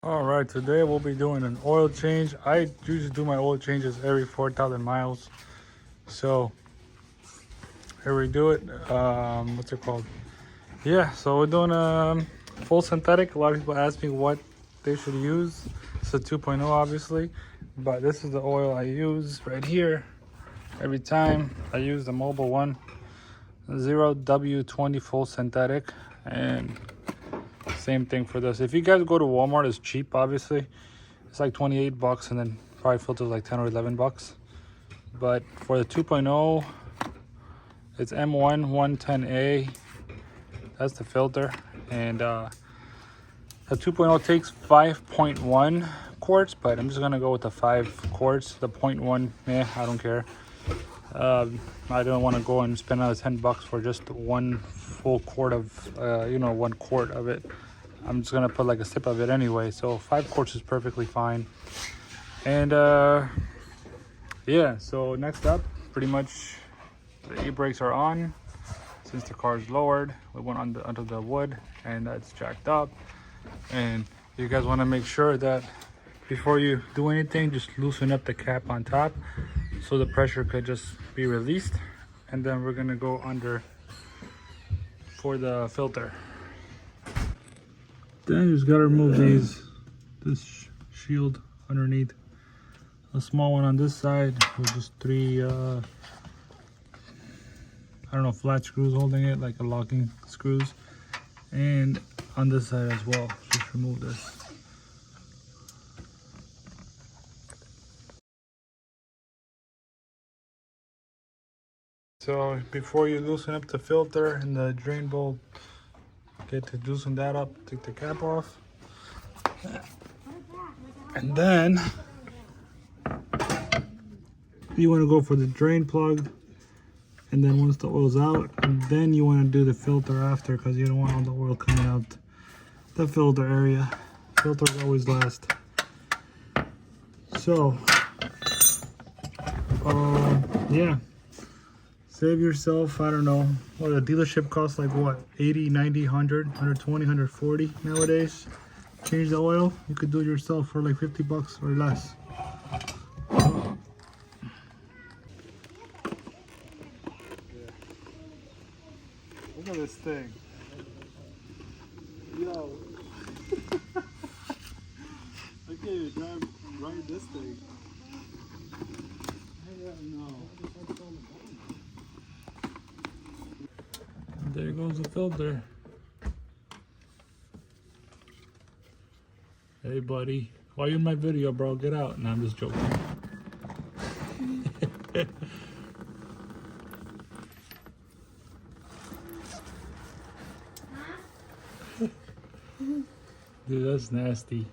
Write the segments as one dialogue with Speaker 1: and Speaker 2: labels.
Speaker 1: All right, today we'll be doing an oil change. I usually do my oil changes every 4,000 miles. So here we do it. What's it called? Yeah, so we're doing full synthetic. A lot of people ask me what they should use. It's a 2.0 obviously, but this is the oil I use right here. Every time I use the mobile one, 0W20 full synthetic, and same thing for this. If you guys go to Walmart, it's cheap obviously. It's like 28 bucks, and then probably filters like 10 or 11 bucks. But for the 2.0, it's M1 110A. That's the filter. And the 2.0 takes 5.1 quarts, but I'm just gonna go with the 5 quarts. The 0.1, I don't care. I don't want to go and spend another 10 bucks for just one full quart of, 1 quart of it. I'm just gonna put like a sip of it anyway, so 5 quarts is perfectly fine. And yeah, so next up, pretty much the e-brakes are on. Since the car is lowered, we went under the wood, and that's jacked up. And you guys want to make sure that before you do anything, just loosen up the cap on top so the pressure could just be released. And then we're gonna go under for the filter. Then you just gotta remove this shield underneath. A small one on this side with just 3 flat screws holding it, like a locking screws. And on this side as well, just remove this. So before you loosen up the filter and the drain bolt, get to loosen that up, take the cap off. And then you want to go for the drain plug. And then once the oil's out, and then you want to do the filter after, because you don't want all the oil coming out the filter area. Filters always last. So, yeah. Save yourself, I don't know, what a dealership costs, like what, 80, 90, 100, 120, 140 nowadays. Change the oil, you could do it yourself for like 50 bucks or less. Look at this thing. Yo. I can't even ride this thing. No. There goes the filter. Hey buddy, why you in my video, bro? Get out. No, I'm just joking. Dude, that's nasty.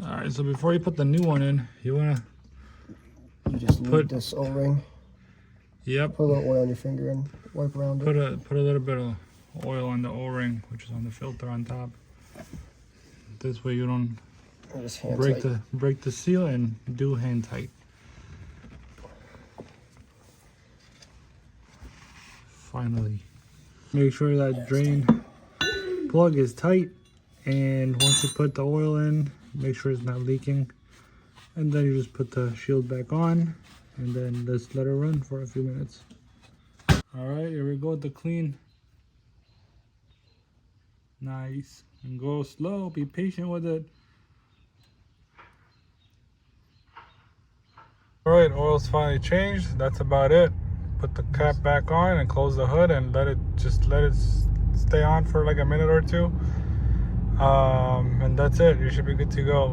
Speaker 1: Alright, so before you put the new one in, you wanna
Speaker 2: just put this O-ring.
Speaker 1: Yep.
Speaker 2: Put a little oil on your finger and wipe around it.
Speaker 1: Put a little bit of oil on the O-ring, which is on the filter on top. This way you don't break the seal, and do hand tight. Finally. Make sure that drain plug is tight, and once you put the oil in, make sure it's not leaking. And then you just put the shield back on, and then just let it run for a few minutes. All right, here we go with the clean. Nice. And go slow, be patient with it. All right, oil's finally changed. That's about it. Put the cap back on and close the hood and let it stay on for like a minute or two. And that's it. You should be good to go.